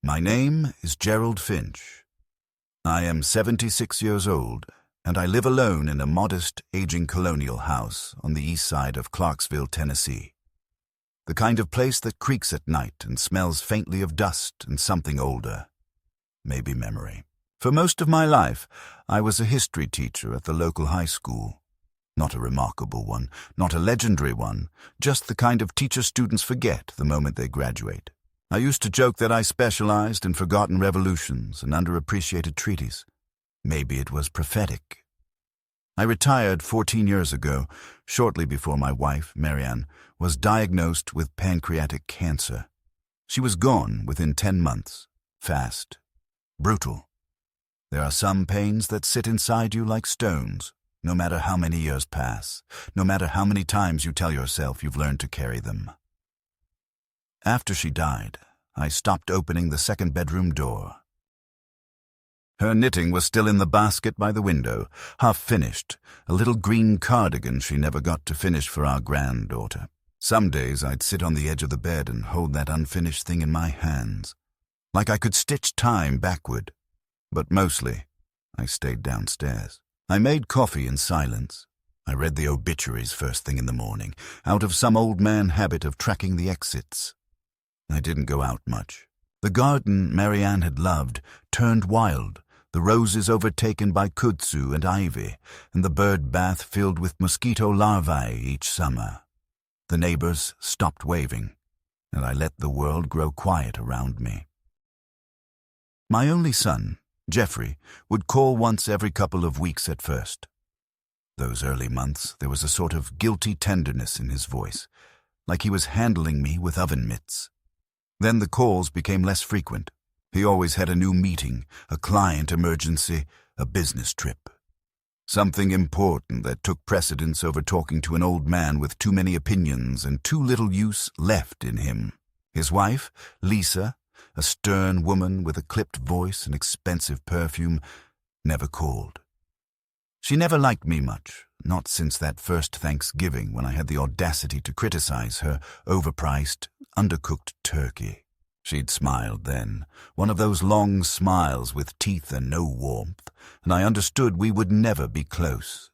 My name is Gerald Finch. I am 76 years old, and I live alone in a modest, aging colonial house on the east side of Clarksville, Tennessee. The kind of place that creaks at night and smells faintly of dust and something older, maybe memory. For most of my life, I was a history teacher at the local high school. Not a remarkable one, not a legendary one, just the kind of teacher students forget the moment they graduate. I used to joke that I specialized in forgotten revolutions and underappreciated treaties. Maybe it was prophetic. I retired 14 years ago, shortly before my wife, Marianne, was diagnosed with pancreatic cancer. She was gone within 10 months. Fast. Brutal. There are some pains that sit inside you like stones, no matter how many years pass, no matter how many times you tell yourself you've learned to carry them. After she died, I stopped opening the second bedroom door. Her knitting was still in the basket by the window, half finished, a little green cardigan she never got to finish for our granddaughter. Some days I'd sit on the edge of the bed and hold that unfinished thing in my hands, like I could stitch time backward. But mostly, I stayed downstairs. I made coffee in silence. I read the obituaries first thing in the morning, out of some old man habit of tracking the exits. I didn't go out much. The garden Marianne had loved turned wild, the roses overtaken by kudzu and ivy, and the bird bath filled with mosquito larvae each summer. The neighbors stopped waving, and I let the world grow quiet around me. My only son, Jeffrey, would call once every couple of weeks at first. Those early months, there was a sort of guilty tenderness in his voice, like he was handling me with oven mitts. Then the calls became less frequent. He always had a new meeting, a client emergency, a business trip. Something important that took precedence over talking to an old man with too many opinions and too little use left in him. His wife, Lisa, a stern woman with a clipped voice and expensive perfume, never called. She never liked me much, not since that first Thanksgiving when I had the audacity to criticize her overpriced, undercooked turkey. She'd smiled then, one of those long smiles with teeth and no warmth, and I understood we would never be close.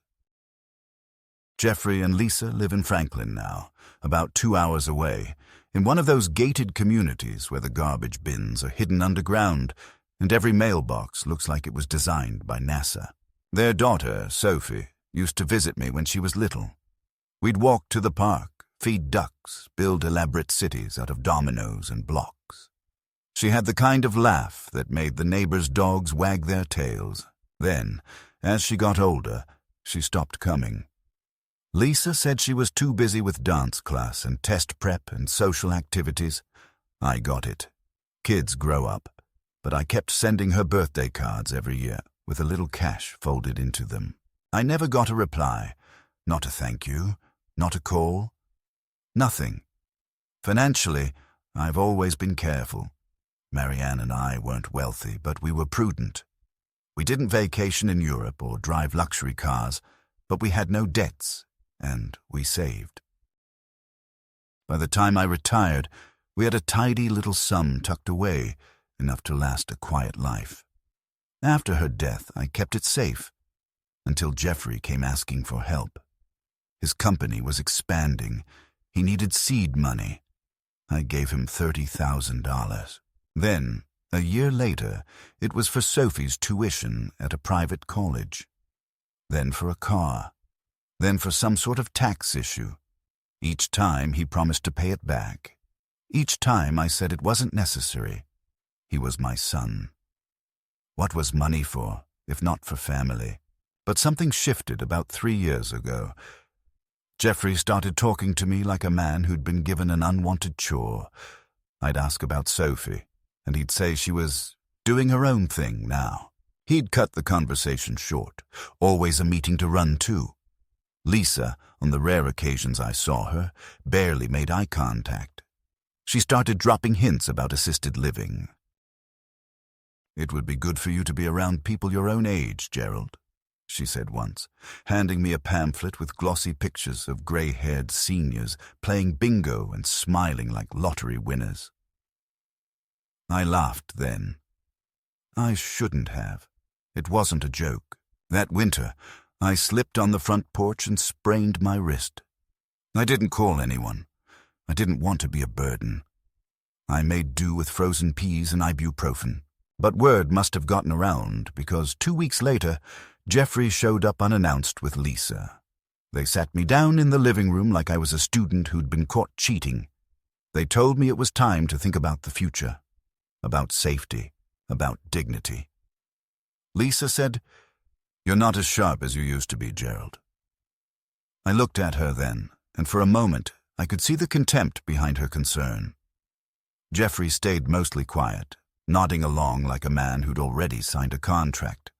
Jeffrey and Lisa live in Franklin now, about 2 hours away, in one of those gated communities where the garbage bins are hidden underground and every mailbox looks like it was designed by NASA. Their daughter, Sophie, used to visit me when she was little. We'd walk to the park, feed ducks, build elaborate cities out of dominoes and blocks. She had the kind of laugh that made the neighbors' dogs wag their tails. Then, as she got older, she stopped coming. Lisa said she was too busy with dance class and test prep and social activities. I got it. Kids grow up. But I kept sending her birthday cards every year, with a little cash folded into them. I never got a reply. Not a thank you, not a call. Nothing. Financially, I've always been careful. Marianne and I weren't wealthy, but we were prudent. We didn't vacation in Europe or drive luxury cars, but we had no debts, and we saved. By the time I retired, we had a tidy little sum tucked away, enough to last a quiet life. After her death, I kept it safe, until Jeffrey came asking for help. His company was expanding. He needed seed money. I gave him $30,000. Then, a year later, it was for Sophie's tuition at a private college. Then for a car. Then for some sort of tax issue. Each time he promised to pay it back. Each time I said it wasn't necessary. He was my son. What was money for, if not for family? But something shifted about 3 years ago. Jeffrey started talking to me like a man who'd been given an unwanted chore. I'd ask about Sophie, and he'd say she was doing her own thing now. He'd cut the conversation short, always a meeting to run to. Lisa, on the rare occasions I saw her, barely made eye contact. She started dropping hints about assisted living. "It would be good for you to be around people your own age, Gerald," she said once, handing me a pamphlet with glossy pictures of gray-haired seniors playing bingo and smiling like lottery winners. I laughed then. I shouldn't have. It wasn't a joke. That winter, I slipped on the front porch and sprained my wrist. I didn't call anyone. I didn't want to be a burden. I made do with frozen peas and ibuprofen. But word must have gotten around, because 2 weeks later, Jeffrey showed up unannounced with Lisa. They sat me down in the living room like I was a student who'd been caught cheating. They told me it was time to think about the future, about safety, about dignity. Lisa said, "You're not as sharp as you used to be, Gerald." I looked at her then, and for a moment I could see the contempt behind her concern. Jeffrey stayed mostly quiet, nodding along like a man who'd already signed a contract.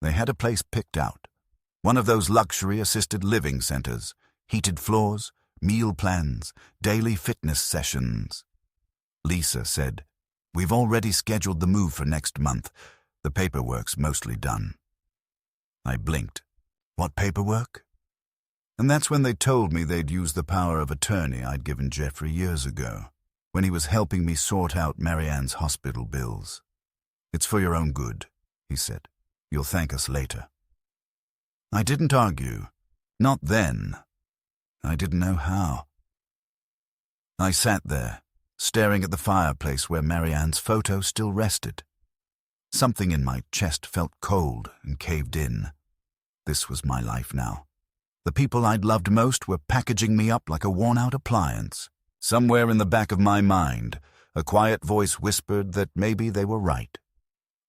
They had a place picked out, one of those luxury assisted living centers, heated floors, meal plans, daily fitness sessions. Lisa said, "We've already scheduled the move for next month. The paperwork's mostly done." I blinked. What paperwork? And that's when they told me they'd used the power of attorney I'd given Jeffrey years ago, when he was helping me sort out Marianne's hospital bills. "It's for your own good," he said. "You'll thank us later." I didn't argue. Not then. I didn't know how. I sat there, staring at the fireplace where Marianne's photo still rested. Something in my chest felt cold and caved in. This was my life now. The people I'd loved most were packaging me up like a worn-out appliance. Somewhere in the back of my mind, a quiet voice whispered that maybe they were right.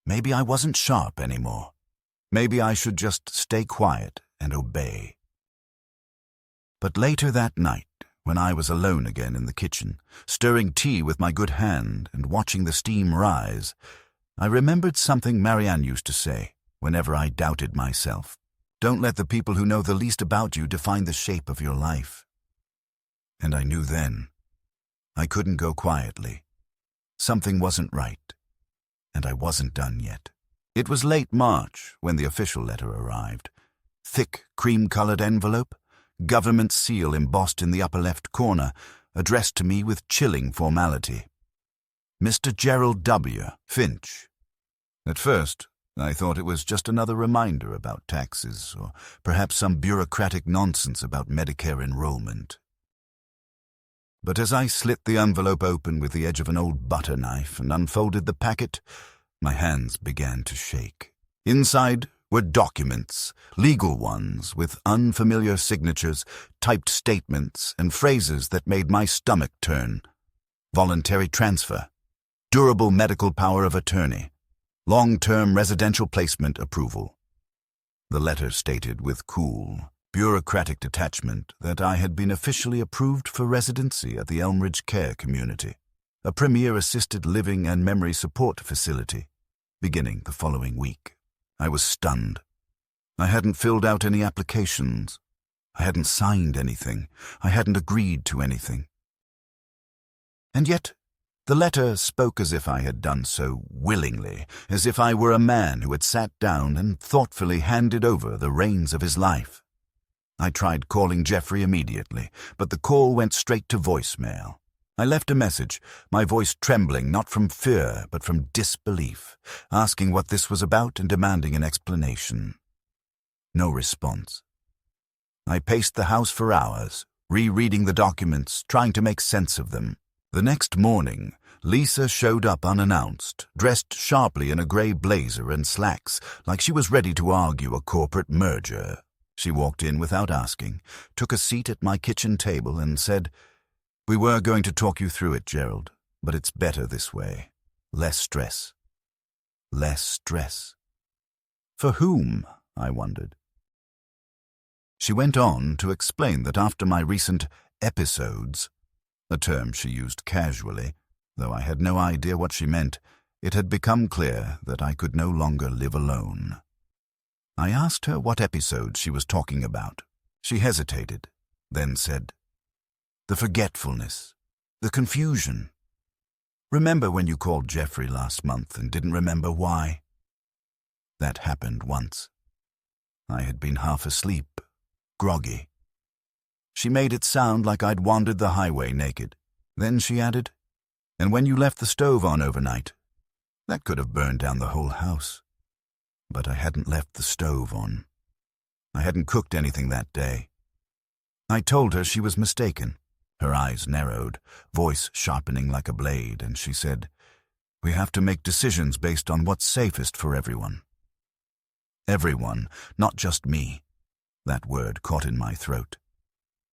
Maybe I wasn't sharp anymore. Maybe I should just stay quiet and obey. But later that night, when I was alone again in the kitchen, stirring tea with my good hand and watching the steam rise, I remembered something Marianne used to say whenever I doubted myself. "Don't let the people who know the least about you define the shape of your life." And I knew then. I couldn't go quietly. Something wasn't right, and I wasn't done yet. It was late March when the official letter arrived. Thick, cream-colored envelope, government seal embossed in the upper left corner, addressed to me with chilling formality. Mr. Gerald W. Finch. At first, I thought it was just another reminder about taxes, or perhaps some bureaucratic nonsense about Medicare enrollment. But as I slit the envelope open with the edge of an old butter knife and unfolded the packet, my hands began to shake. Inside were documents, legal ones, with unfamiliar signatures, typed statements, and phrases that made my stomach turn. Voluntary transfer, durable medical power of attorney, long-term residential placement approval. The letter stated with cool, bureaucratic detachment that I had been officially approved for residency at the Elmridge Care Community, a premier assisted living and memory support facility, beginning the following week. I was stunned. I hadn't filled out any applications. I hadn't signed anything. I hadn't agreed to anything. And yet, the letter spoke as if I had done so willingly, as if I were a man who had sat down and thoughtfully handed over the reins of his life. I tried calling Jeffrey immediately, but the call went straight to voicemail. I left a message, my voice trembling not from fear but from disbelief, asking what this was about and demanding an explanation. No response. I paced the house for hours, rereading the documents, trying to make sense of them. The next morning, Lisa showed up unannounced, dressed sharply in a gray blazer and slacks, like she was ready to argue a corporate merger. She walked in without asking, took a seat at my kitchen table and said, "We were going to talk you through it, Gerald, but it's better this way. Less stress." Less stress. For whom? I wondered. She went on to explain that after my recent episodes, a term she used casually, though I had no idea what she meant, it had become clear that I could no longer live alone. I asked her what episode she was talking about. She hesitated, then said, "The forgetfulness, the confusion. Remember when you called Jeffrey last month and didn't remember why? That happened once. I had been half asleep, groggy." She made it sound like I'd wandered the highway naked. Then she added, And when you left the stove on overnight, that could have burned down the whole house. But I hadn't left the stove on. I hadn't cooked anything that day. I told her she was mistaken. Her eyes narrowed, voice sharpening like a blade, and she said, "We have to make decisions based on what's safest for everyone." Everyone, not just me. That word caught in my throat.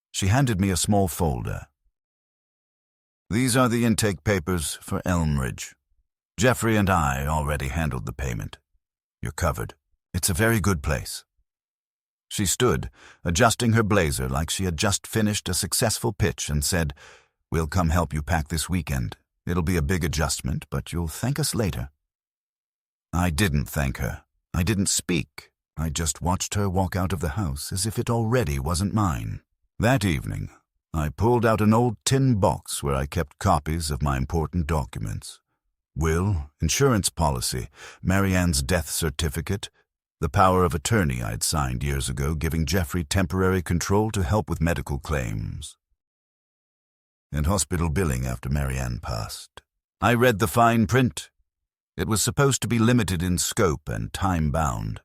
She handed me a small folder. "These are the intake papers for Elmridge. Jeffrey and I already handled the payment. You're covered. It's a very good place." She stood, adjusting her blazer like she had just finished a successful pitch, and said, "We'll come help you pack this weekend. It'll be a big adjustment, but you'll thank us later." I didn't thank her. I didn't speak. I just watched her walk out of the house as if it already wasn't mine. That evening, I pulled out an old tin box where I kept copies of my important documents. Will, insurance policy, Marianne's death certificate, the power of attorney I'd signed years ago giving Jeffrey temporary control to help with medical claims, and hospital billing after Marianne passed. I read the fine print. It was supposed to be limited in scope and time-bound.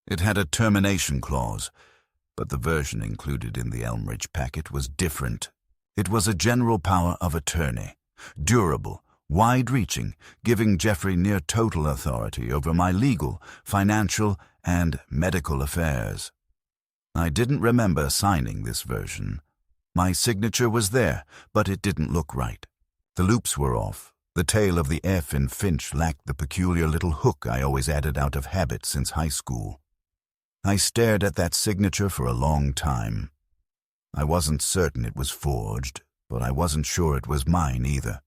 It had a termination clause, but the version included in the Elmridge packet was different. It was a general power of attorney, durable, wide-reaching, giving Jeffrey near total authority over my legal, financial, and medical affairs. I didn't remember signing this version. My signature was there, but it didn't look right. The loops were off. The tail of the F in Finch lacked the peculiar little hook I always added out of habit since high school. I stared at that signature for a long time. I wasn't certain it was forged, but I wasn't sure it was mine either.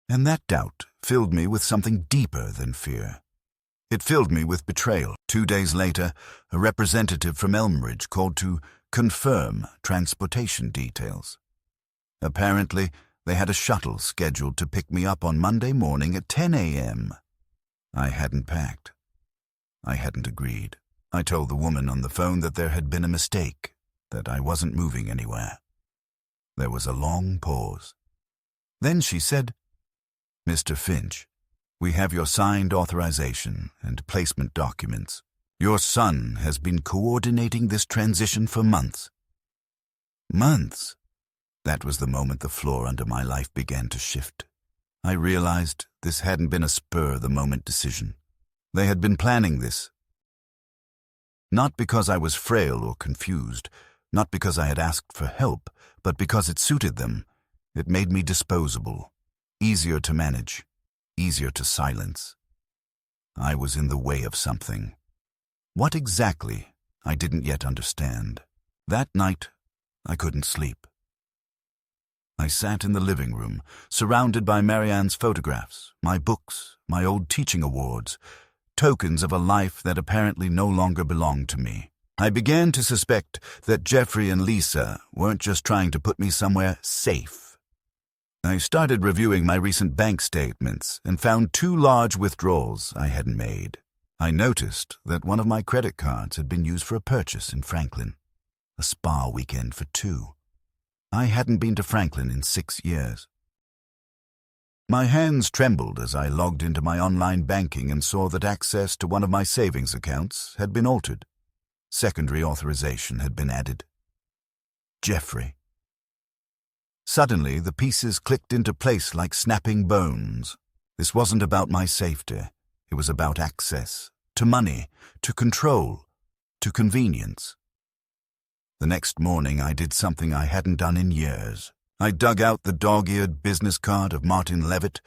And that doubt filled me with something deeper than fear. It filled me with betrayal. 2 days later, a representative from Elmridge called to confirm transportation details. Apparently, they had a shuttle scheduled to pick me up on Monday morning at 10 a.m. I hadn't packed. I hadn't agreed. I told the woman on the phone that there had been a mistake, that I wasn't moving anywhere. There was a long pause. Then she said, "Mr. Finch, we have your signed authorization and placement documents. Your son has been coordinating this transition for months." Months? That was the moment the floor under my life began to shift. I realized this hadn't been a spur-of-the-moment decision. They had been planning this. Not because I was frail or confused, not because I had asked for help, but because it suited them. It made me disposable, easier to manage, easier to silence. I was in the way of something. What exactly, I didn't yet understand. That night, I couldn't sleep. I sat in the living room, surrounded by Marianne's photographs, my books, my old teaching awards, tokens of a life that apparently no longer belonged to me. I began to suspect that Jeffrey and Lisa weren't just trying to put me somewhere safe. I started reviewing my recent bank statements and found 2 large withdrawals I hadn't made. I noticed that one of my credit cards had been used for a purchase in Franklin, a spa weekend for 2. I hadn't been to Franklin in 6 years. My hands trembled as I logged into my online banking and saw that access to one of my savings accounts had been altered. Secondary authorization had been added. Jeffrey. Suddenly, the pieces clicked into place like snapping bones. This wasn't about my safety. It was about access, to money, to control, to convenience. The next morning, I did something I hadn't done in years. I dug out the dog-eared business card of Martin Levitt,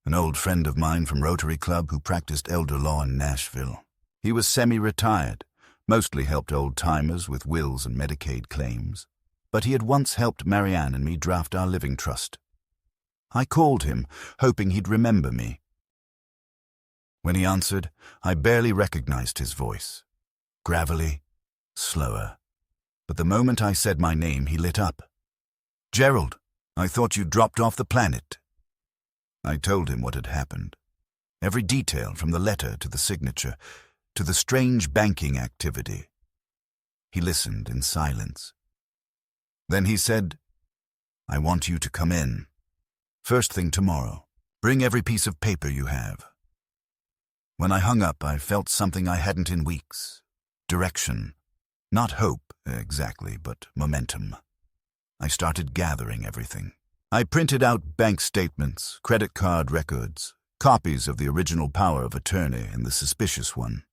an old friend of mine from Rotary Club who practiced elder law in Nashville. He was semi-retired, mostly helped old-timers with wills and Medicaid claims, but he had once helped Marianne and me draft our living trust. I called him, hoping he'd remember me. When he answered, I barely recognized his voice. Gravelly, slower. But the moment I said my name, he lit up. "Gerald, I thought you'd dropped off the planet." I told him what had happened. Every detail from the letter to the signature, to the strange banking activity. He listened in silence. Then he said, "I want you to come in." First thing tomorrow. Bring every piece of paper you have." When I hung up, I felt something I hadn't in weeks. Direction. Not hope, exactly, but momentum. I started gathering everything. I printed out bank statements, credit card records, copies of the original power of attorney and the suspicious one.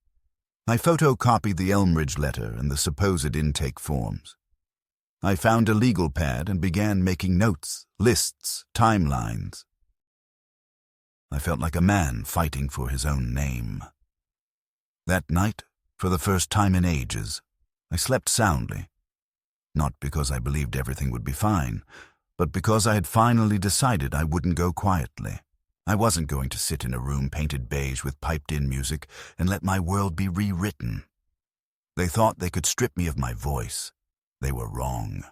I photocopied the Elmridge letter and the supposed intake forms. I found a legal pad and began making notes, lists, timelines. I felt like a man fighting for his own name. That night, for the first time in ages, I slept soundly. Not because I believed everything would be fine, but because I had finally decided I wouldn't go quietly. I wasn't going to sit in a room painted beige with piped-in music and let my world be rewritten. They thought they could strip me of my voice. They were wrong.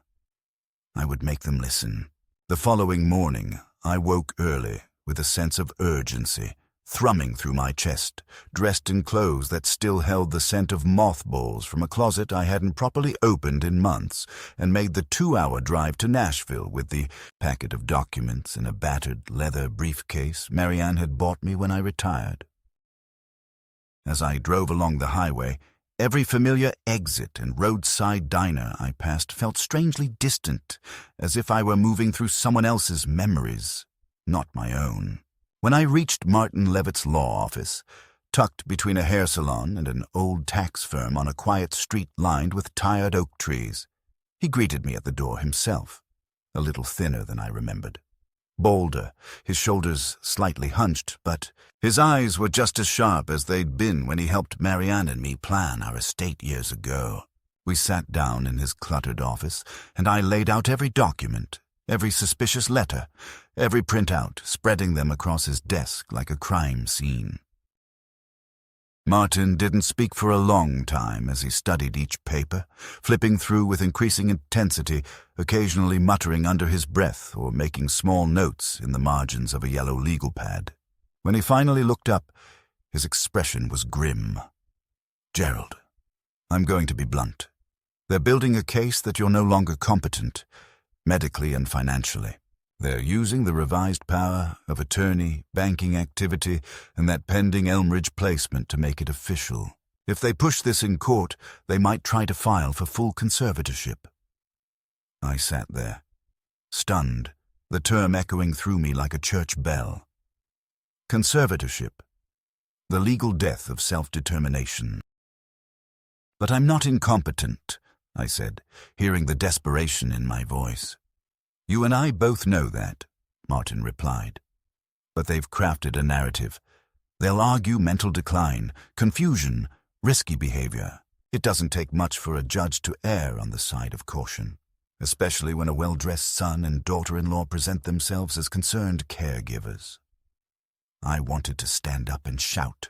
I would make them listen. The following morning, I woke early with a sense of urgency thrumming through my chest, dressed in clothes that still held the scent of mothballs from a closet I hadn't properly opened in months, and made the 2-hour drive to Nashville with the packet of documents in a battered leather briefcase Marianne had bought me when I retired. As I drove along the highway, every familiar exit and roadside diner I passed felt strangely distant, as if I were moving through someone else's memories, not my own. When I reached Martin Levitt's law office, tucked between a hair salon and an old tax firm on a quiet street lined with tired oak trees, he greeted me at the door himself, a little thinner than I remembered. Bolder, his shoulders slightly hunched, but his eyes were just as sharp as they'd been when he helped Marianne and me plan our estate years ago. We sat down in his cluttered office, and I laid out every document, every suspicious letter, every printout, spreading them across his desk like a crime scene. Martin didn't speak for a long time as he studied each paper, flipping through with increasing intensity, occasionally muttering under his breath or making small notes in the margins of a yellow legal pad. When he finally looked up, his expression was grim. "Gerald, I'm going to be blunt. They're building a case that you're no longer competent, medically and financially. They're using the revised power of attorney, banking activity, and that pending Elmridge placement to make it official. If they push this in court, they might try to file for full conservatorship." I sat there, stunned, the term echoing through me like a church bell. Conservatorship, the legal death of self-determination. "But I'm not incompetent," I said, hearing the desperation in my voice. "You and I both know that," Martin replied. "But they've crafted a narrative. They'll argue mental decline, confusion, risky behavior. It doesn't take much for a judge to err on the side of caution, especially when a well-dressed son and daughter-in-law present themselves as concerned caregivers." I wanted to stand up and shout.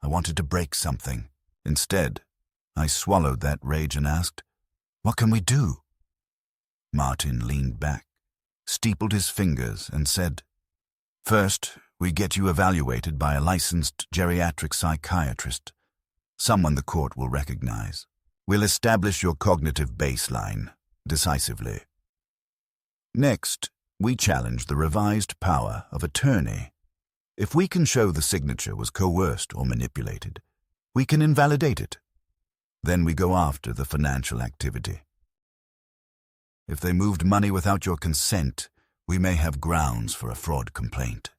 I wanted to break something. Instead, I swallowed that rage and asked, "What can we do?" Martin leaned back, steepled his fingers, and said, "First, we get you evaluated by a licensed geriatric psychiatrist, someone the court will recognize. We'll establish your cognitive baseline, decisively. Next, we challenge the revised power of attorney. If we can show the signature was coerced or manipulated, we can invalidate it. Then we go after the financial activity. If they moved money without your consent, we may have grounds for a fraud complaint.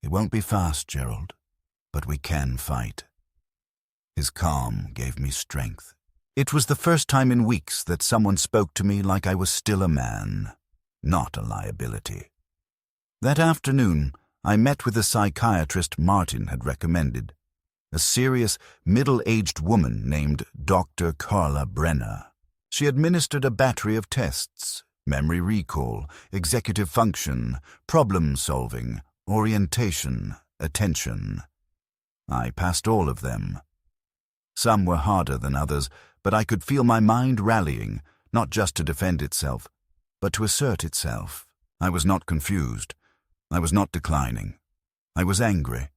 It won't be fast, Gerald, but we can fight." His calm gave me strength. It was the first time in weeks that someone spoke to me like I was still a man, not a liability. That afternoon, I met with the psychiatrist Martin had recommended, a serious, middle-aged woman named Dr. Carla Brenner. She administered a battery of tests: memory recall, executive function, problem-solving, orientation, attention. I passed all of them. Some were harder than others, but I could feel my mind rallying, not just to defend itself, but to assert itself. I was not confused. I was not declining. I was angry,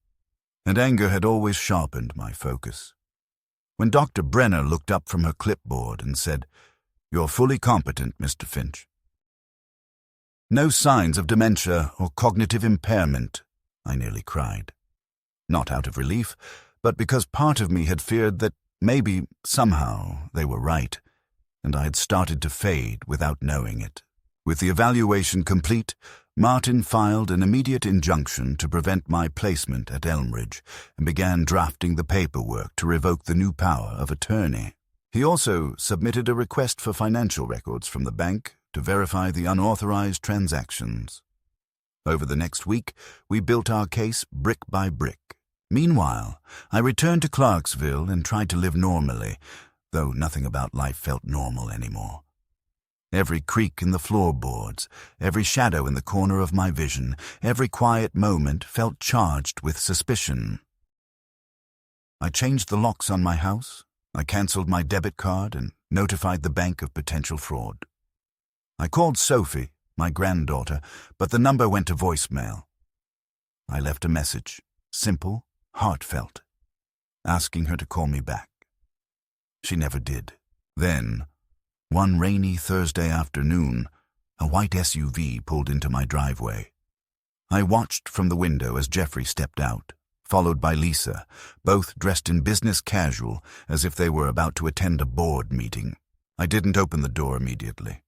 and anger had always sharpened my focus. When Dr. Brenner looked up from her clipboard and said, "You're fully competent, Mr. Finch," No signs of dementia or cognitive impairment, I nearly cried. Not out of relief, but because part of me had feared that maybe, somehow, they were right, and I had started to fade without knowing it. With the evaluation complete, Martin filed an immediate injunction to prevent my placement at Elmridge and began drafting the paperwork to revoke the new power of attorney. He also submitted a request for financial records from the bank to verify the unauthorized transactions. Over the next week, we built our case brick by brick. Meanwhile, I returned to Clarksville and tried to live normally, though nothing about life felt normal anymore. Every creak in the floorboards, every shadow in the corner of my vision, every quiet moment felt charged with suspicion. I changed the locks on my house, I canceled my debit card and notified the bank of potential fraud. I called Sophie, my granddaughter, but the number went to voicemail. I left a message, simple, heartfelt, asking her to call me back. She never did. Then, one rainy Thursday afternoon, a white SUV pulled into my driveway. I watched from the window as Jeffrey stepped out, followed by Lisa, both dressed in business casual, as if they were about to attend a board meeting. I didn't open the door immediately.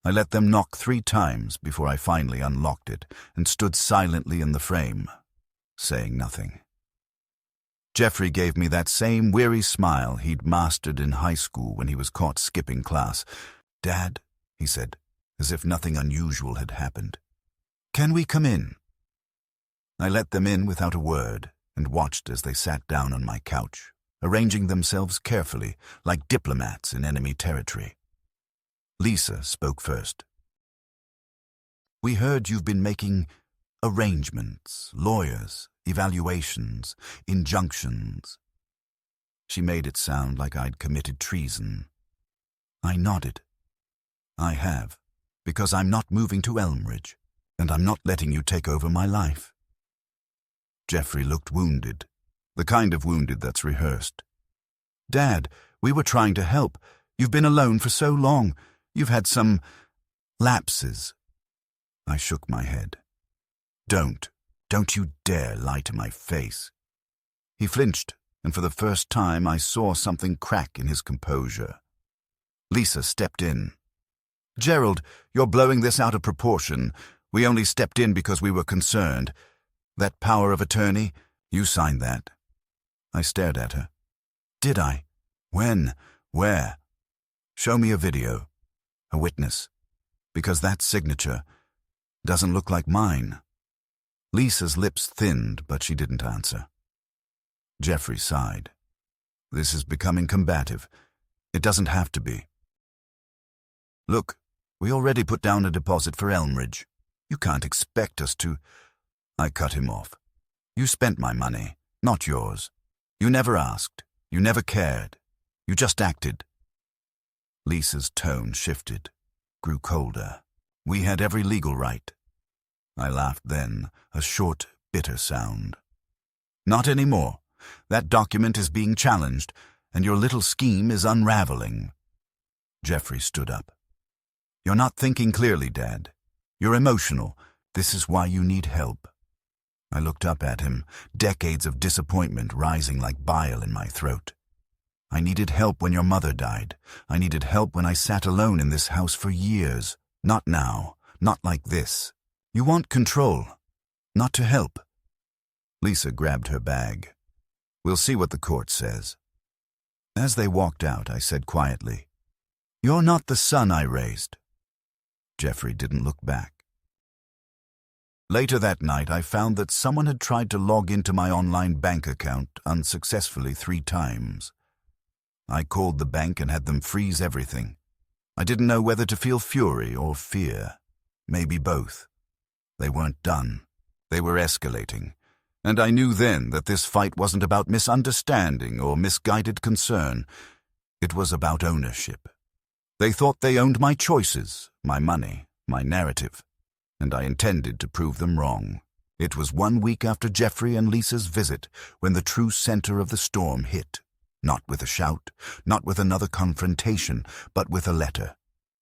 I let them knock 3 times before I finally unlocked it and stood silently in the frame, saying nothing. Jeffrey gave me that same weary smile he'd mastered in high school when he was caught skipping class. "Dad," he said, as if nothing unusual had happened. "Can we come in?" I let them in without a word and watched as they sat down on my couch, arranging themselves carefully, like diplomats in enemy territory. Lisa spoke first. "We heard you've been making arrangements, lawyers, evaluations, injunctions." She made it sound like I'd committed treason. I nodded. "I have, because I'm not moving to Elmridge, and I'm not letting you take over my life." Jeffrey looked wounded, the kind of wounded that's rehearsed. "Dad, we were trying to help. You've been alone for so long. You've had some lapses." I shook my head. Don't you dare lie to my face." He flinched, and for the first time I saw something crack in his composure. Lisa stepped in. "Gerald, you're blowing this out of proportion. We only stepped in because we were concerned. That power of attorney, you signed that." I stared at her. "Did I? When? Where? Show me a video. A witness. Because that signature doesn't look like mine." Lisa's lips thinned, but she didn't answer. Jeffrey sighed. "This is becoming combative. It doesn't have to be." "Look, we already put down a deposit for Elmridge. You can't expect us to—" I cut him off. "You spent my money, not yours. You never asked. You never cared. You just acted." Lisa's tone shifted, grew colder. "We had every legal right." I laughed then, a short, bitter sound. "Not anymore. That document is being challenged, and your little scheme is unraveling." Jeffrey stood up. "You're not thinking clearly, Dad. You're emotional. This is why you need help." I looked up at him, decades of disappointment rising like bile in my throat. "I needed help when your mother died. I needed help when I sat alone in this house for years. Not now. Not like this. You want control, not to help." Lisa grabbed her bag. "We'll see what the court says." As they walked out, I said quietly, "You're not the son I raised." Jeffrey didn't look back. Later that night, I found that someone had tried to log into my online bank account unsuccessfully 3 times. I called the bank and had them freeze everything. I didn't know whether to feel fury or fear. Maybe both. They weren't done. They were escalating. And I knew then that this fight wasn't about misunderstanding or misguided concern. It was about ownership. They thought they owned my choices, my money, my narrative. And I intended to prove them wrong. It was 1 week after Jeffrey and Lisa's visit when the true center of the storm hit. Not with a shout, not with another confrontation, but with a letter.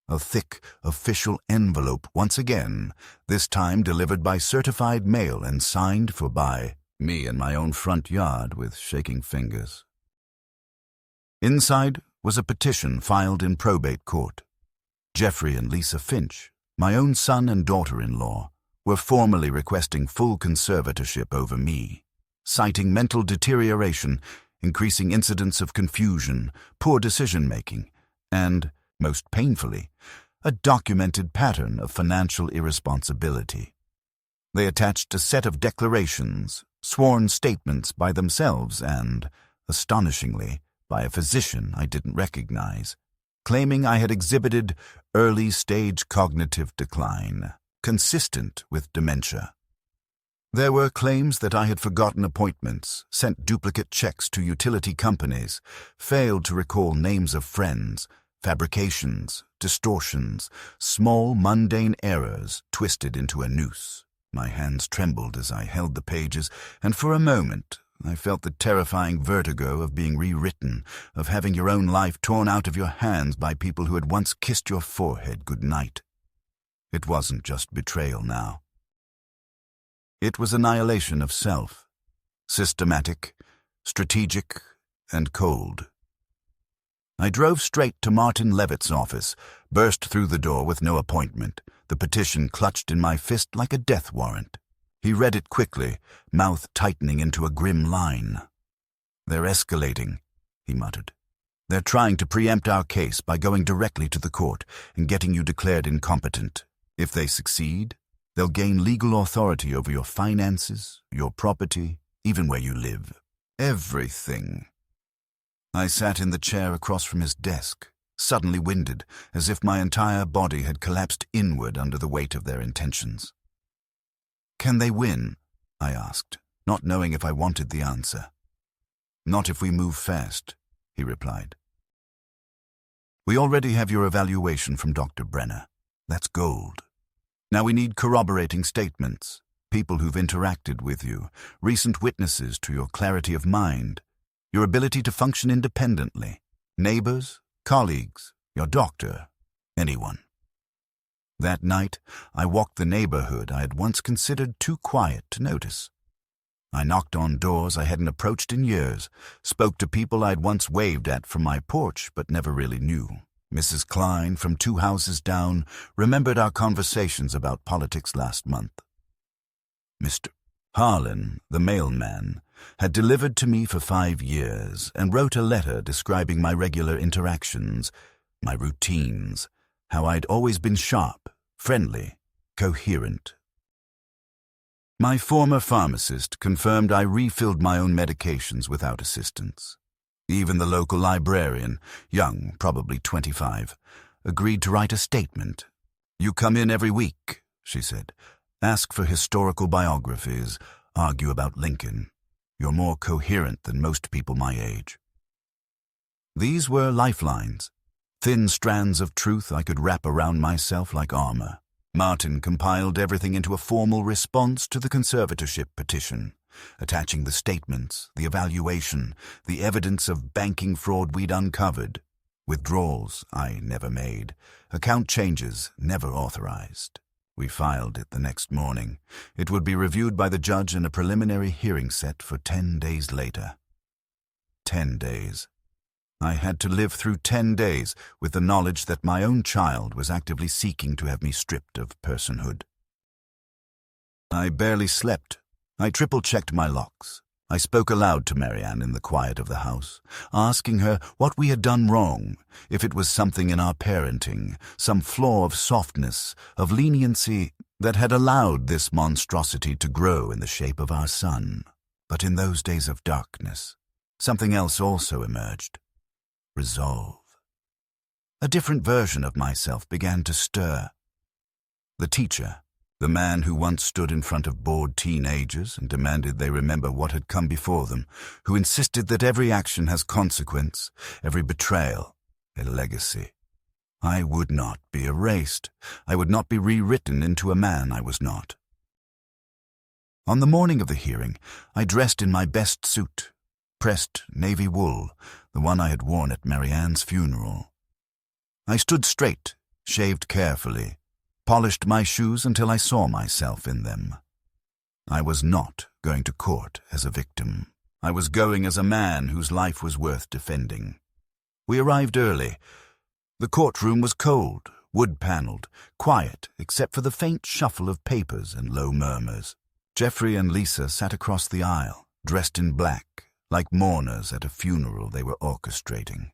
A thick, official envelope once again, this time delivered by certified mail and signed for by me in my own front yard with shaking fingers. Inside was a petition filed in probate court. Jeffrey and Lisa Finch, my own son and daughter-in-law, were formally requesting full conservatorship over me, citing mental deterioration, increasing incidents of confusion, poor decision-making, and, most painfully, a documented pattern of financial irresponsibility. They attached a set of declarations, sworn statements by themselves and, astonishingly, by a physician I didn't recognize, claiming I had exhibited early-stage cognitive decline, consistent with dementia. There were claims that I had forgotten appointments, sent duplicate checks to utility companies, failed to recall names of friends, fabrications, distortions, small mundane errors twisted into a noose. My hands trembled as I held the pages, and for a moment I felt the terrifying vertigo of being rewritten, of having your own life torn out of your hands by people who had once kissed your forehead good night. It wasn't just betrayal now. It was annihilation of self, systematic, strategic, and cold. I drove straight to Martin Levitt's office, burst through the door with no appointment, the petition clutched in my fist like a death warrant. He read it quickly, mouth tightening into a grim line. "They're escalating," he muttered. "They're trying to preempt our case by going directly to the court and getting you declared incompetent. If they succeed, they'll gain legal authority over your finances, your property, even where you live. Everything." I sat in the chair across from his desk, suddenly winded, as if my entire body had collapsed inward under the weight of their intentions. "Can they win?" I asked, not knowing if I wanted the answer. "Not if we move fast," he replied. "We already have your evaluation from Dr. Brenner. That's gold. Now we need corroborating statements, people who've interacted with you, recent witnesses to your clarity of mind, your ability to function independently, neighbors, colleagues, your doctor, anyone." That night, I walked the neighborhood I had once considered too quiet to notice. I knocked on doors I hadn't approached in years, spoke to people I'd once waved at from my porch but never really knew. Mrs. Klein, from 2 houses down, remembered our conversations about politics last month. Mr. Harlan, the mailman, had delivered to me for 5 years and wrote a letter describing my regular interactions, my routines, how I'd always been sharp, friendly, coherent. My former pharmacist confirmed I refilled my own medications without assistance. Even the local librarian, young, probably 25, agreed to write a statement. "You come in every week," she said. "Ask for historical biographies, argue about Lincoln. You're more coherent than most people my age." These were lifelines, thin strands of truth I could wrap around myself like armor. Martin compiled everything into a formal response to the conservatorship petition, attaching the statements, the evaluation, the evidence of banking fraud we'd uncovered, withdrawals I never made, account changes never authorized. We filed it the next morning. It would be reviewed by the judge and a preliminary hearing set for 10 days later. 10 days. I had to live through 10 days with the knowledge that my own child was actively seeking to have me stripped of personhood. I barely slept. I triple-checked my locks. I spoke aloud to Marianne in the quiet of the house, asking her what we had done wrong, if it was something in our parenting, some flaw of softness, of leniency that had allowed this monstrosity to grow in the shape of our son. But in those days of darkness, something else also emerged. Resolve. A different version of myself began to stir. The teacher, the man who once stood in front of bored teenagers and demanded they remember what had come before them, who insisted that every action has consequence, every betrayal, a legacy. I would not be erased. I would not be rewritten into a man I was not. On the morning of the hearing, I dressed in my best suit, pressed navy wool, the one I had worn at Marianne's funeral. I stood straight, shaved carefully, polished my shoes until I saw myself in them. I was not going to court as a victim. I was going as a man whose life was worth defending. We arrived early. The courtroom was cold, wood-paneled, quiet except for the faint shuffle of papers and low murmurs. Jeffrey and Lisa sat across the aisle, dressed in black, like mourners at a funeral they were orchestrating.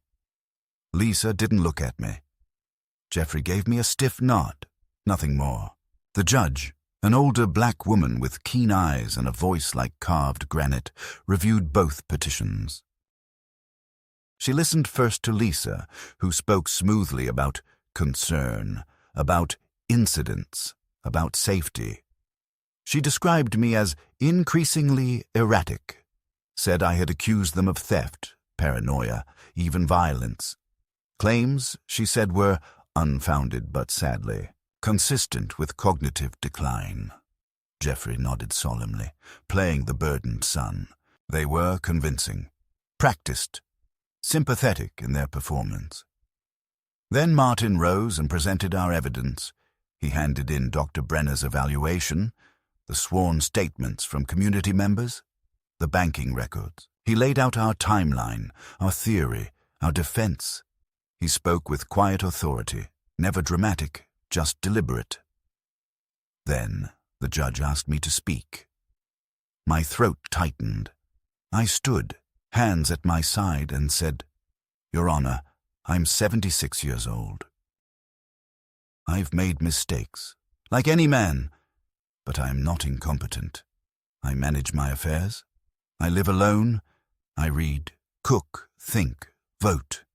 Lisa didn't look at me. Jeffrey gave me a stiff nod, nothing more. The judge, an older black woman with keen eyes and a voice like carved granite, reviewed both petitions. She listened first to Lisa, who spoke smoothly about concern, about incidents, about safety. She described me as increasingly erratic, said I had accused them of theft, paranoia, even violence. Claims, she said, were unfounded but sadly consistent with cognitive decline. Jeffrey nodded solemnly, playing the burdened son. They were convincing, practiced, sympathetic in their performance. Then Martin rose and presented our evidence. He handed in Dr. Brenner's evaluation, the sworn statements from community members, the banking records. He laid out our timeline, our theory, our defense. He spoke with quiet authority, never dramatic, just deliberate. Then the judge asked me to speak. My throat tightened. I stood, hands at my side, and said, "Your Honor, I'm 76 years old. I've made mistakes, like any man, but I am not incompetent. I manage my affairs. I live alone. I read, cook, think, vote.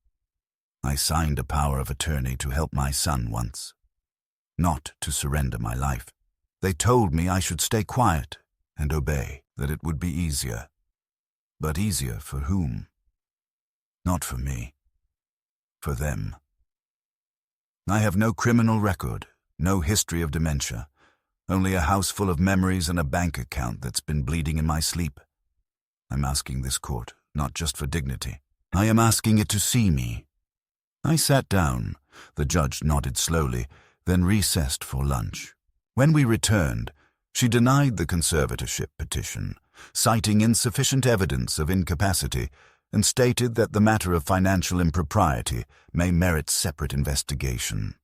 I signed a power of attorney to help my son once, not to surrender my life. They told me I should stay quiet and obey, that it would be easier. But easier for whom? Not for me. For them. I have no criminal record, no history of dementia, only a house full of memories and a bank account that's been bleeding in my sleep. I'm asking this court, not just for dignity. I am asking it to see me. I sat down. The judge nodded slowly, then recessed for lunch. When we returned, she denied the conservatorship petition, citing insufficient evidence of incapacity, and stated that the matter of financial impropriety may merit separate investigation.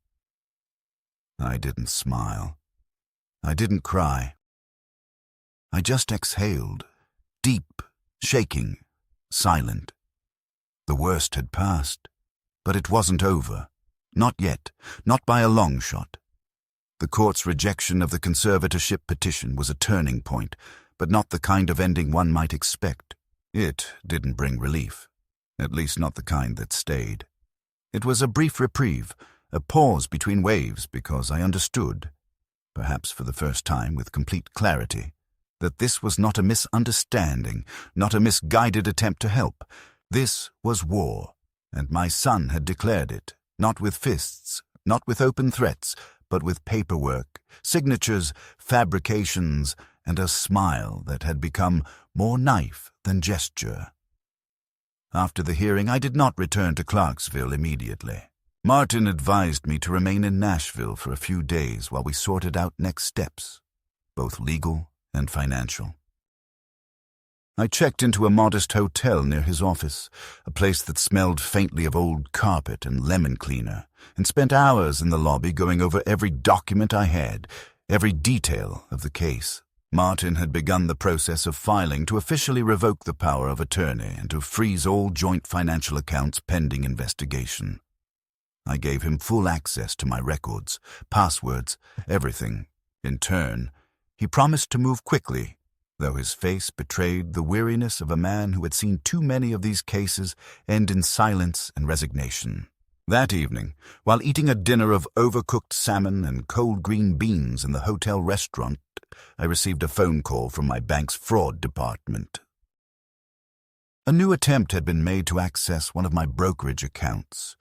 I didn't smile. I didn't cry. I just exhaled, deep, shaking, silent. The worst had passed, but it wasn't over. Not yet, not by a long shot. The court's rejection of the conservatorship petition was a turning point, but not the kind of ending one might expect. It didn't bring relief, at least not the kind that stayed. It was a brief reprieve, a pause between waves, because I understood, perhaps for the first time with complete clarity, that this was not a misunderstanding, not a misguided attempt to help. This was war, and my son had declared it, not with fists, not with open threats, but with paperwork, signatures, fabrications, and a smile that had become more knife than gesture. After the hearing, I did not return to Clarksville immediately. Martin advised me to remain in Nashville for a few days while we sorted out next steps, both legal and financial. I checked into a modest hotel near his office, a place that smelled faintly of old carpet and lemon cleaner, and spent hours in the lobby going over every document I had, every detail of the case. Martin had begun the process of filing to officially revoke the power of attorney and to freeze all joint financial accounts pending investigation. I gave him full access to my records, passwords, everything. In turn, he promised to move quickly, though his face betrayed the weariness of a man who had seen too many of these cases end in silence and resignation. That evening, while eating a dinner of overcooked salmon and cold green beans in the hotel restaurant, I received a phone call from my bank's fraud department. A new attempt had been made to access one of my brokerage accounts,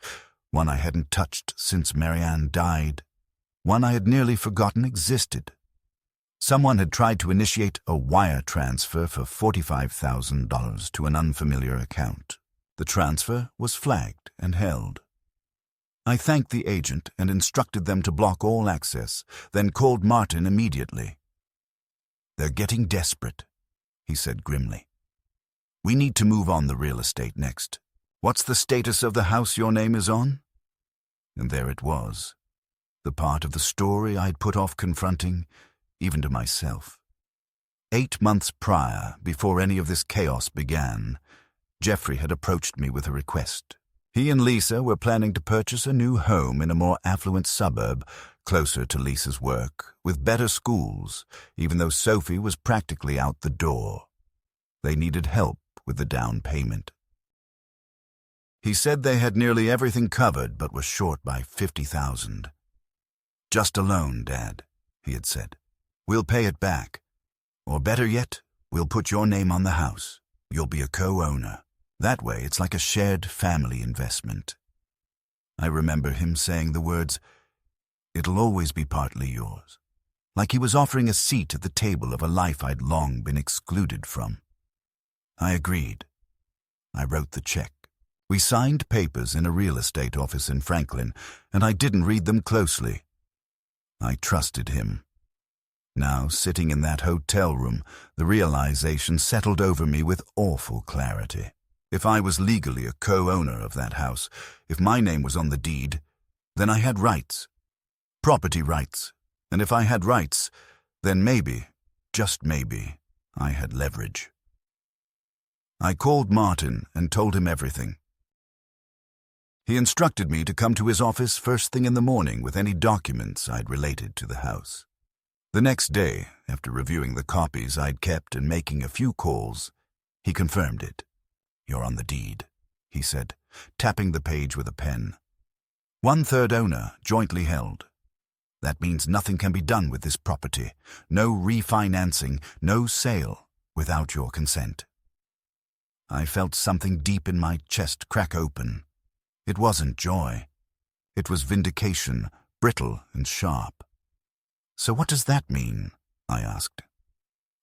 one I hadn't touched since Marianne died, one I had nearly forgotten existed. Someone had tried to initiate a wire transfer for $45,000 to an unfamiliar account. The transfer was flagged and held. I thanked the agent and instructed them to block all access, then called Martin immediately. "They're getting desperate," he said grimly. "We need to move on the real estate next. What's the status of the house your name is on?" And there it was, the part of the story I'd put off confronting, even to myself. 8 months prior, before any of this chaos began, Jeffrey had approached me with a request. He and Lisa were planning to purchase a new home in a more affluent suburb, closer to Lisa's work, with better schools, even though Sophie was practically out the door. They needed help with the down payment. He said they had nearly everything covered but were short by $50,000. "Just a loan, Dad," he had said. "We'll pay it back. Or better yet, we'll put your name on the house. You'll be a co-owner. That way, it's like a shared family investment." I remember him saying the words, "It'll always be partly yours," like he was offering a seat at the table of a life I'd long been excluded from. I agreed. I wrote the check. We signed papers in a real estate office in Franklin, and I didn't read them closely. I trusted him. Now, sitting in that hotel room, the realization settled over me with awful clarity. If I was legally a co-owner of that house, if my name was on the deed, then I had rights. Property rights. And if I had rights, then maybe, just maybe, I had leverage. I called Martin and told him everything. He instructed me to come to his office first thing in the morning with any documents I'd related to the house. The next day, after reviewing the copies I'd kept and making a few calls, he confirmed it. "You're on the deed," he said, tapping the page with a pen. "1/3 owner, jointly held. That means nothing can be done with this property. No refinancing, no sale, without your consent." I felt something deep in my chest crack open. It wasn't joy. It was vindication, brittle and sharp. "So what does that mean?" I asked.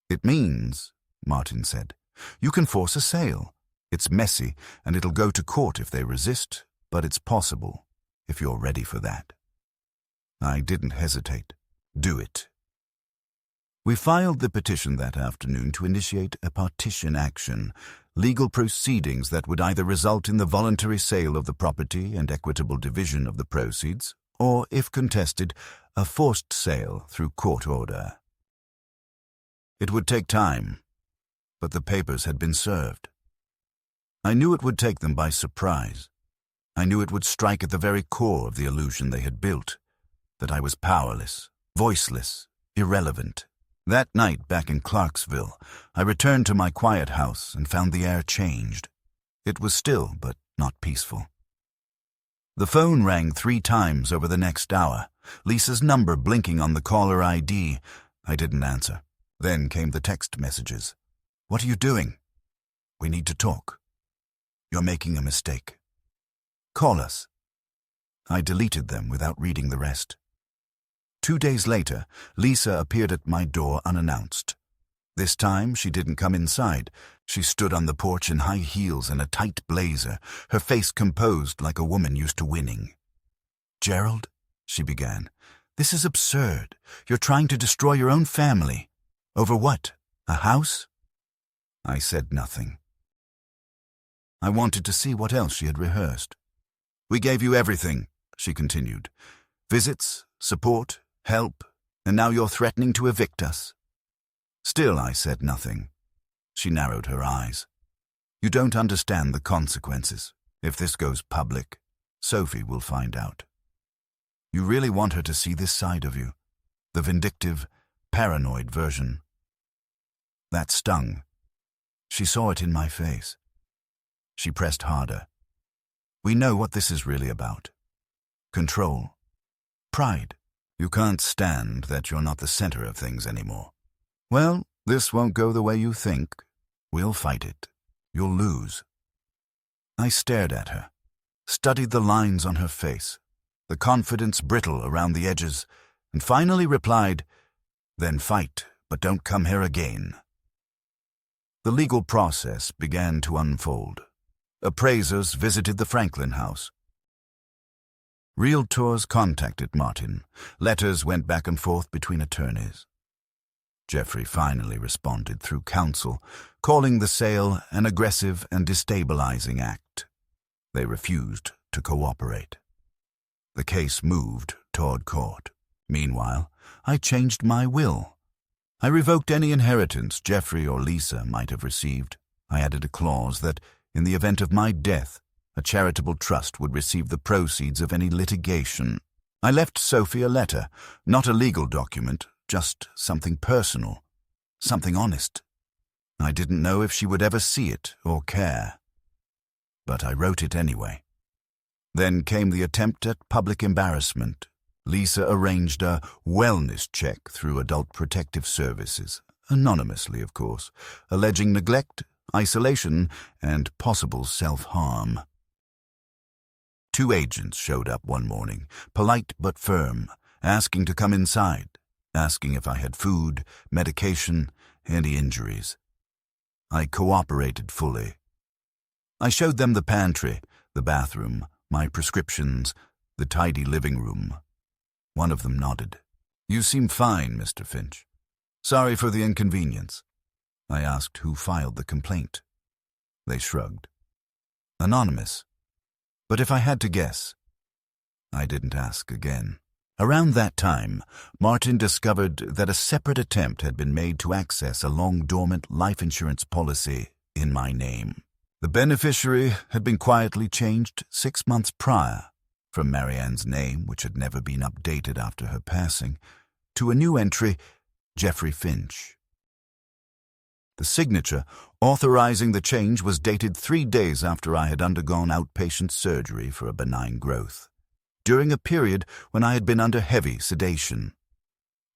"It means," Martin said, "you can force a sale. It's messy, and it'll go to court if they resist, but it's possible, if you're ready for that." I didn't hesitate. Do it. We filed the petition that afternoon to initiate a partition action, legal proceedings that would either result in the voluntary sale of the property and equitable division of the proceeds, or, if contested, a forced sale through court order. It would take time, but the papers had been served. I knew it would take them by surprise. I knew it would strike at the very core of the illusion they had built, that I was powerless, voiceless, irrelevant. That night back in Clarksville, I returned to my quiet house and found the air changed. It was still, but not peaceful. The phone rang 3 times over the next hour, Lisa's number blinking on the caller ID. I didn't answer. Then came the text messages. "What are you doing? We need to talk. You're making a mistake. Call us." I deleted them without reading the rest. 2 days later, Lisa appeared at my door unannounced. This time, she didn't come inside. She stood on the porch in high heels and a tight blazer, her face composed like a woman used to winning. "Gerald," she began, "this is absurd. You're trying to destroy your own family. Over what? A house?" I said nothing. I wanted to see what else she had rehearsed. "We gave you everything," she continued. "Visits, support, help, and now you're threatening to evict us." Still, I said nothing. She narrowed her eyes. "You don't understand the consequences. If this goes public, Sophie will find out. You really want her to see this side of you, the vindictive, paranoid version." That stung. She saw it in my face. She pressed harder. "We know what this is really about. Control. Pride. You can't stand that you're not the center of things anymore. Well, this won't go the way you think. We'll fight it. You'll lose." I stared at her, studied the lines on her face, the confidence brittle around the edges, and finally replied, "Then fight, but don't come here again." The legal process began to unfold. Appraisers visited the Franklin house. Realtors contacted Martin. Letters went back and forth between attorneys. Jeffrey finally responded through counsel, calling the sale an aggressive and destabilizing act. They refused to cooperate. The case moved toward court. Meanwhile, I changed my will. I revoked any inheritance Jeffrey or Lisa might have received. I added a clause that, in the event of my death, a charitable trust would receive the proceeds of any litigation. I left Sophie a letter, not a legal document, just something personal, something honest. I didn't know if she would ever see it or care. But I wrote it anyway. Then came the attempt at public embarrassment. Lisa arranged a wellness check through Adult Protective Services, anonymously, of course, alleging neglect, isolation, and possible self-harm. 2 agents showed up one morning, polite but firm, asking to come inside, asking if I had food, medication, any injuries. I cooperated fully. I showed them the pantry, the bathroom, my prescriptions, the tidy living room. One of them nodded. "You seem fine, Mr. Finch. Sorry for the inconvenience." I asked who filed the complaint. They shrugged. Anonymous. But if I had to guess, I didn't ask again. Around that time, Martin discovered that a separate attempt had been made to access a long-dormant life insurance policy in my name. The beneficiary had been quietly changed 6 months prior, from Marianne's name, which had never been updated after her passing, to a new entry, Jeffrey Finch. The signature authorizing the change was dated 3 days after I had undergone outpatient surgery for a benign growth, during a period when I had been under heavy sedation.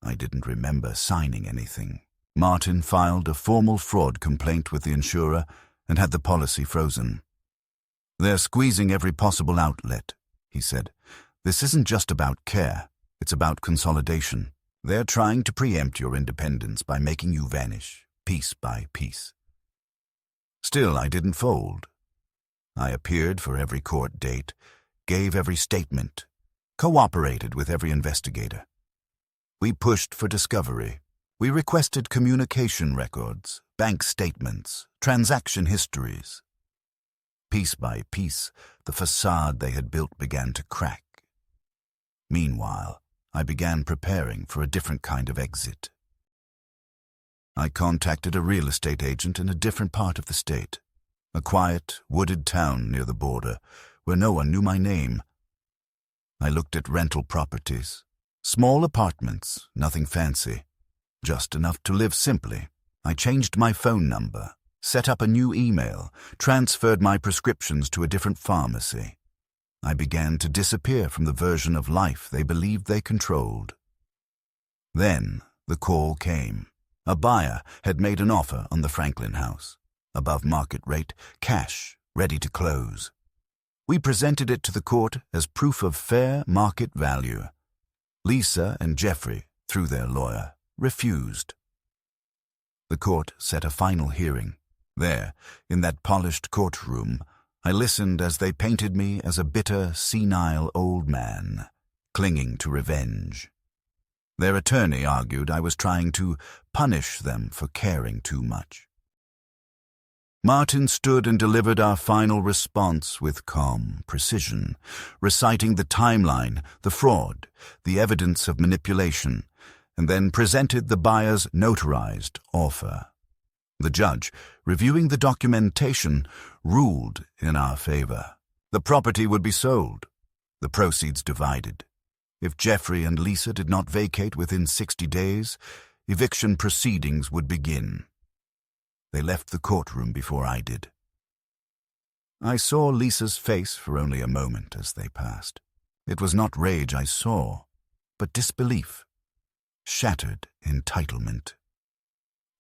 I didn't remember signing anything. Martin filed a formal fraud complaint with the insurer and had the policy frozen. "They're squeezing every possible outlet," he said. "This isn't just about care, it's about consolidation. They're trying to preempt your independence by making you vanish, piece by piece." Still, I didn't fold. I appeared for every court date, gave every statement, cooperated with every investigator. We pushed for discovery. We requested communication records, bank statements, transaction histories. Piece by piece, the facade they had built began to crack. Meanwhile, I began preparing for a different kind of exit. I contacted a real estate agent in a different part of the state, a quiet, wooded town near the border where no one knew my name. I looked at rental properties, small apartments, nothing fancy, just enough to live simply. I changed my phone number, set up a new email, transferred my prescriptions to a different pharmacy. I began to disappear from the version of life they believed they controlled. Then the call came. A buyer had made an offer on the Franklin house, above market rate, cash, ready to close. We presented it to the court as proof of fair market value. Lisa and Jeffrey, through their lawyer, refused. The court set a final hearing. There, in that polished courtroom, I listened as they painted me as a bitter, senile old man, clinging to revenge. Their attorney argued I was trying to punish them for caring too much. Martin stood and delivered our final response with calm precision, reciting the timeline, the fraud, the evidence of manipulation, and then presented the buyer's notarized offer. The judge, reviewing the documentation, ruled in our favor. The property would be sold, the proceeds divided. If Jeffrey and Lisa did not vacate within 60 days, eviction proceedings would begin. They left the courtroom before I did. I saw Lisa's face for only a moment as they passed. It was not rage I saw, but disbelief, shattered entitlement.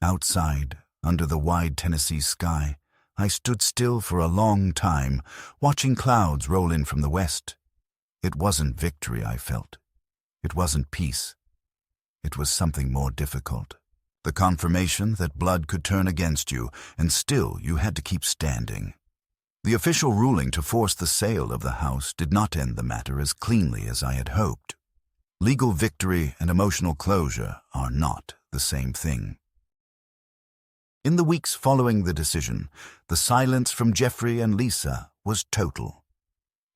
Outside, under the wide Tennessee sky, I stood still for a long time, watching clouds roll in from the west. It wasn't victory I felt. It wasn't peace. It was something more difficult. The confirmation that blood could turn against you, and still you had to keep standing. The official ruling to force the sale of the house did not end the matter as cleanly as I had hoped. Legal victory and emotional closure are not the same thing. In the weeks following the decision, the silence from Jeffrey and Lisa was total.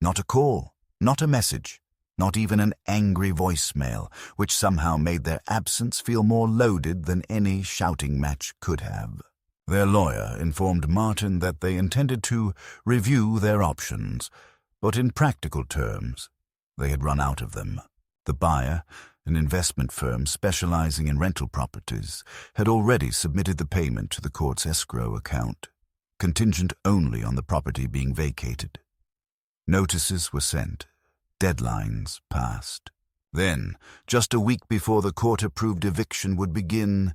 Not a call, not a message, not even an angry voicemail, which somehow made their absence feel more loaded than any shouting match could have. Their lawyer informed Martin that they intended to review their options, but in practical terms, they had run out of them. The buyer, an investment firm specializing in rental properties, had already submitted the payment to the court's escrow account, contingent only on the property being vacated. Notices were sent, deadlines passed. Then, just a week before the court-approved eviction would begin,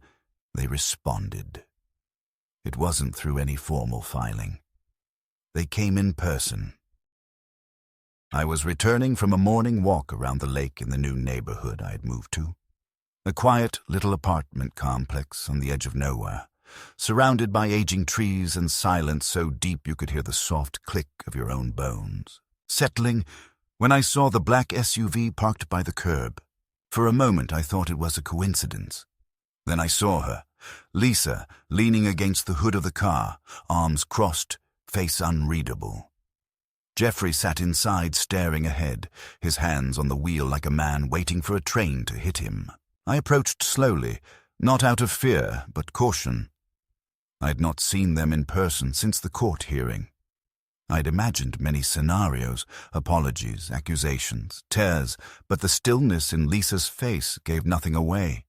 they responded. It wasn't through any formal filing. They came in person. I was returning from a morning walk around the lake in the new neighborhood I had moved to. A quiet little apartment complex on the edge of nowhere, surrounded by aging trees and silence so deep you could hear the soft click of your own bones. Settling when I saw the black SUV parked by the curb. For a moment I thought it was a coincidence. Then I saw her, Lisa, leaning against the hood of the car, arms crossed, face unreadable. Jeffrey sat inside staring ahead, his hands on the wheel like a man waiting for a train to hit him. I approached slowly, not out of fear, but caution. I had not seen them in person since the court hearing. I'd imagined many scenarios, apologies, accusations, tears, but the stillness in Lisa's face gave nothing away.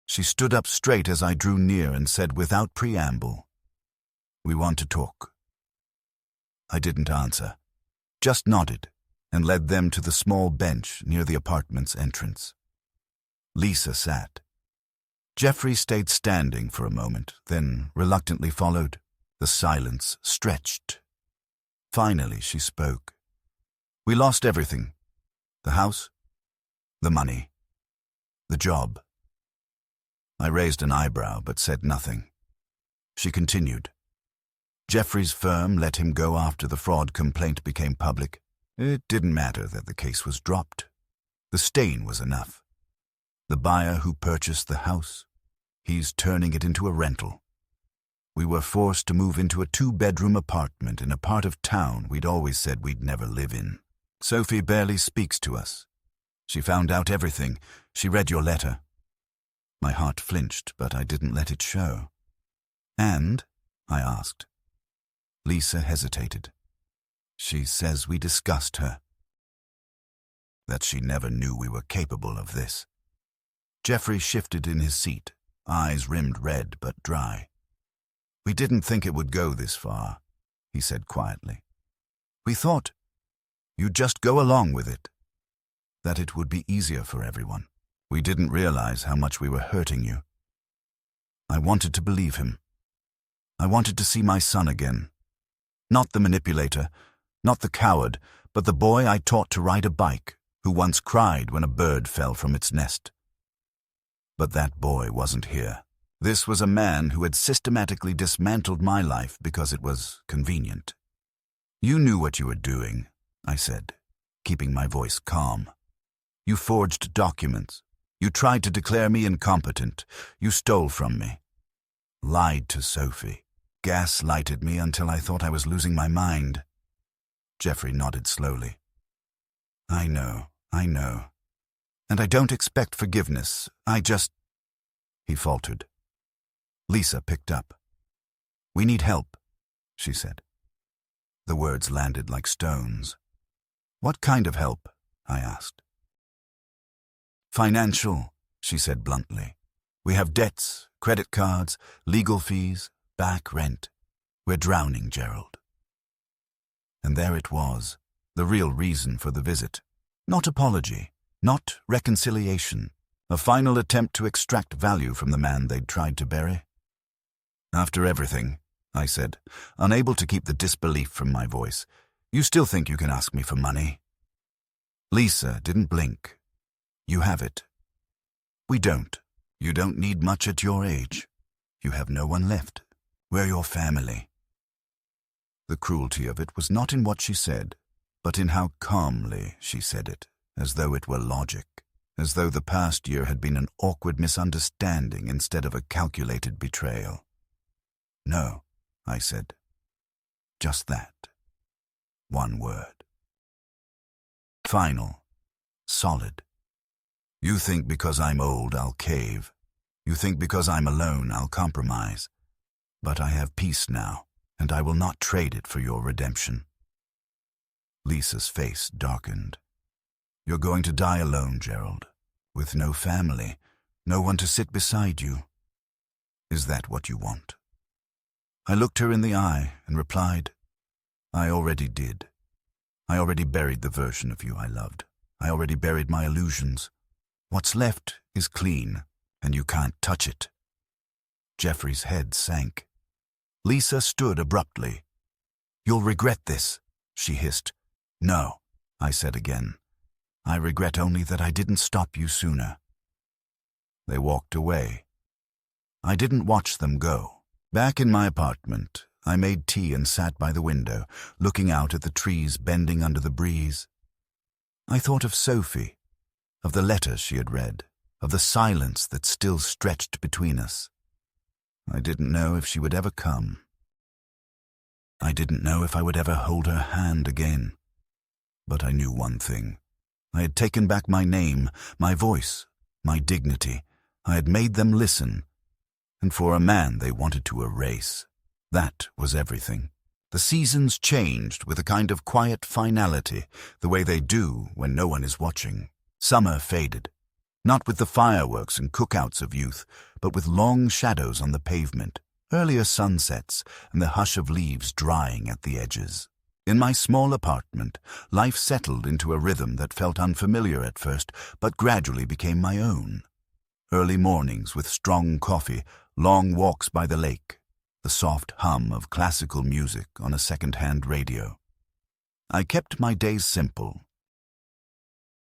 She stood up straight as I drew near and said without preamble, "We want to talk." I didn't answer, just nodded and led them to the small bench near the apartment's entrance. Lisa sat. Jeffrey stayed standing for a moment, then reluctantly followed. The silence stretched. Finally, she spoke. "We lost everything. The house, the money, the job." I raised an eyebrow but said nothing. She continued. Jeffrey's firm let him go after the fraud complaint became public. It didn't matter that the case was dropped. The stain was enough. The buyer who purchased the house, he's turning it into a rental. We were forced to move into a 2-bedroom apartment in a part of town we'd always said we'd never live in. Sophie barely speaks to us. She found out everything. She read your letter. My heart flinched, but I didn't let it show. "And?" I asked. Lisa hesitated. "She says we discussed her. That she never knew we were capable of this." Jeffrey shifted in his seat, eyes rimmed red but dry. "We didn't think it would go this far," he said quietly. "We thought you'd just go along with it, that it would be easier for everyone. We didn't realize how much we were hurting you." I wanted to believe him. I wanted to see my son again. Not the manipulator, not the coward, but the boy I taught to ride a bike, who once cried when a bird fell from its nest. But that boy wasn't here. This was a man who had systematically dismantled my life because it was convenient. "You knew what you were doing," I said, keeping my voice calm. "You forged documents. You tried to declare me incompetent. You stole from me. Lied to Sophie. Gaslighted me until I thought I was losing my mind." Jeffrey nodded slowly. I know. And I don't expect forgiveness. He faltered. Lisa picked up. "We need help," she said. The words landed like stones. "What kind of help?" I asked. "Financial," she said bluntly. "We have debts, credit cards, legal fees, back rent. We're drowning, Gerald." And there it was, the real reason for the visit. Not apology, not reconciliation, a final attempt to extract value from the man they'd tried to bury. "After everything," I said, unable to keep the disbelief from my voice, "you still think you can ask me for money?" Lisa didn't blink. "You have it." "We don't. You don't need much at your age. You have no one left. We're your family." The cruelty of it was not in what she said, but in how calmly she said it, as though it were logic, as though the past year had been an awkward misunderstanding instead of a calculated betrayal. "No," I said. Just that. One word. Final. Solid. You think because I'm old I'll cave. You think because I'm alone I'll compromise. But I have peace now, and I will not trade it for your redemption. Lisa's face darkened. You're going to die alone, Gerald, with no family, no one to sit beside you. Is that what you want? I looked her in the eye and replied, I already did. I already buried the version of you I loved. I already buried my illusions. What's left is clean, and you can't touch it. Jeffrey's head sank. Lisa stood abruptly. You'll regret this, she hissed. No, I said again. I regret only that I didn't stop you sooner. They walked away. I didn't watch them go. Back in my apartment, I made tea and sat by the window, looking out at the trees bending under the breeze. I thought of Sophie, of the letters she had read, of the silence that still stretched between us. I didn't know if she would ever come. I didn't know if I would ever hold her hand again. But I knew one thing. I had taken back my name, my voice, my dignity. I had made them listen. And for a man they wanted to erase. That was everything. The seasons changed with a kind of quiet finality, the way they do when no one is watching. Summer faded. Not with the fireworks and cookouts of youth, but with long shadows on the pavement, earlier sunsets, and the hush of leaves drying at the edges. In my small apartment, life settled into a rhythm that felt unfamiliar at first, but gradually became my own. Early mornings with strong coffee, long walks by the lake, the soft hum of classical music on a second-hand radio. I kept my days simple.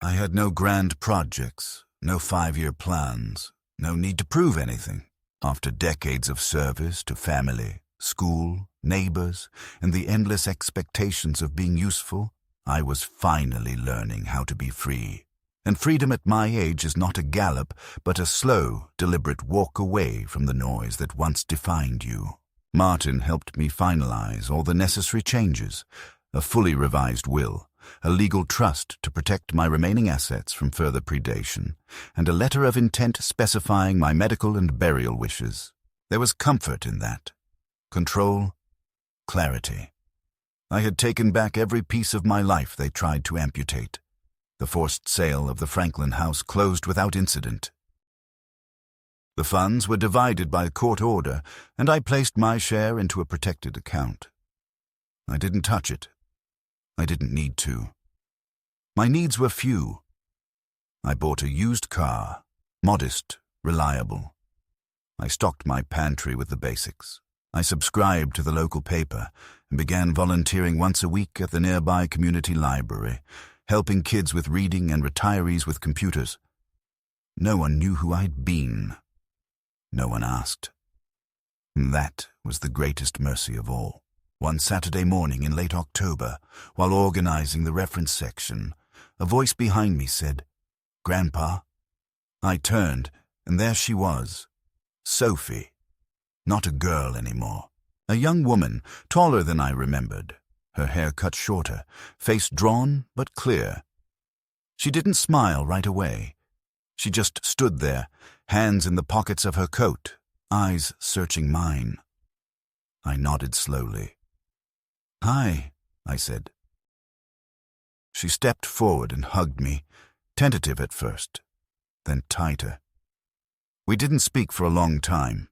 I had no grand projects, no 5-year plans, no need to prove anything. After decades of service to family, school, neighbors, and the endless expectations of being useful, I was finally learning how to be free. And freedom at my age is not a gallop, but a slow, deliberate walk away from the noise that once defined you. Martin helped me finalize all the necessary changes, a fully revised will, a legal trust to protect my remaining assets from further predation, and a letter of intent specifying my medical and burial wishes. There was comfort in that. Control, clarity. I had taken back every piece of my life they tried to amputate. The forced sale of the Franklin house closed without incident. The funds were divided by court order, and I placed my share into a protected account. I didn't touch it. I didn't need to. My needs were few. I bought a used car, modest, reliable. I stocked my pantry with the basics. I subscribed to the local paper and began volunteering once a week at the nearby community library, helping kids with reading and retirees with computers. No one knew who I'd been. No one asked. That was the greatest mercy of all. One Saturday morning in late October, while organizing the reference section, a voice behind me said, "Grandpa?" I turned, and there she was, Sophie. Not a girl anymore. A young woman, taller than I remembered, her hair cut shorter, face drawn but clear. She didn't smile right away. She just stood there, hands in the pockets of her coat, eyes searching mine. I nodded slowly. "Hi," I said. She stepped forward and hugged me, tentative at first, then tighter. We didn't speak for a long time.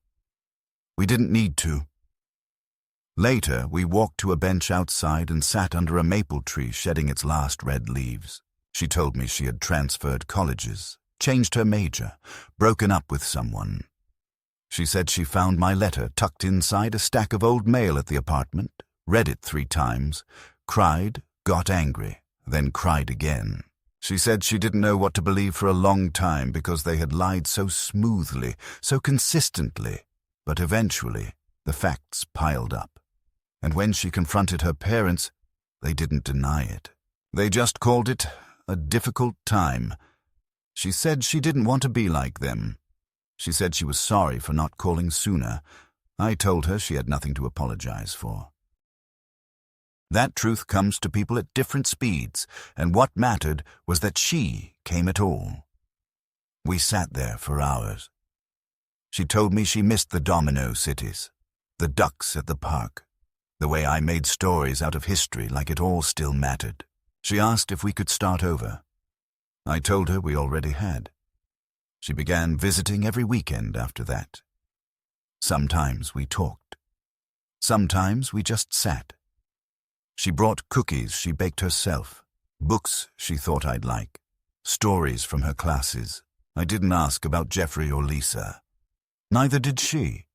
We didn't need to. Later, we walked to a bench outside and sat under a maple tree shedding its last red leaves. She told me she had transferred colleges, changed her major, broken up with someone. She said she found my letter tucked inside a stack of old mail at the apartment, read it 3 times, cried, got angry, then cried again. She said she didn't know what to believe for a long time because they had lied so smoothly, so consistently, but eventually the facts piled up. And when she confronted her parents, they didn't deny it. They just called it a difficult time. She said she didn't want to be like them. She said she was sorry for not calling sooner. I told her she had nothing to apologize for. That truth comes to people at different speeds, and what mattered was that she came at all. We sat there for hours. She told me she missed the domino cities, the ducks at the park, the way I made stories out of history like it all still mattered. She asked if we could start over. I told her we already had. She began visiting every weekend after that. Sometimes we talked. Sometimes we just sat. She brought cookies she baked herself, books she thought I'd like, stories from her classes. I didn't ask about Jeffrey or Lisa. Neither did she.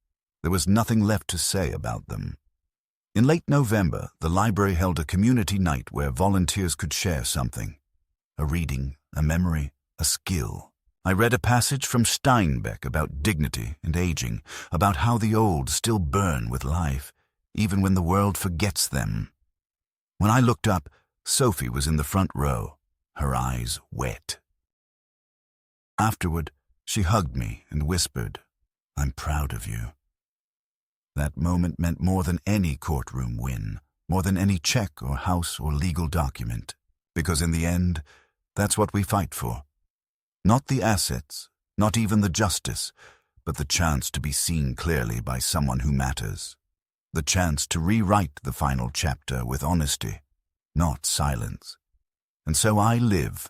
There was nothing left to say about them. In late November, the library held a community night where volunteers could share something. A reading, a memory, a skill. I read a passage from Steinbeck about dignity and aging, about how the old still burn with life, even when the world forgets them. When I looked up, Sophie was in the front row, her eyes wet. Afterward, she hugged me and whispered, "I'm proud of you." That moment meant more than any courtroom win, more than any check or house or legal document, because in the end, that's what we fight for. Not the assets, not even the justice, but the chance to be seen clearly by someone who matters. The chance to rewrite the final chapter with honesty, not silence. And so I live,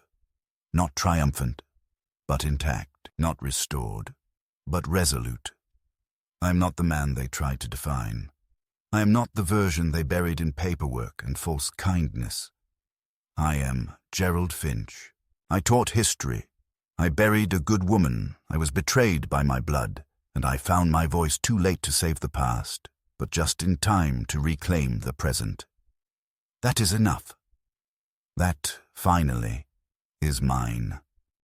not triumphant, but intact, not restored, but resolute. I am not the man they tried to define. I am not the version they buried in paperwork and false kindness. I am Gerald Finch. I taught history. I buried a good woman. I was betrayed by my blood, and I found my voice too late to save the past, but just in time to reclaim the present. That is enough. That, finally, is mine.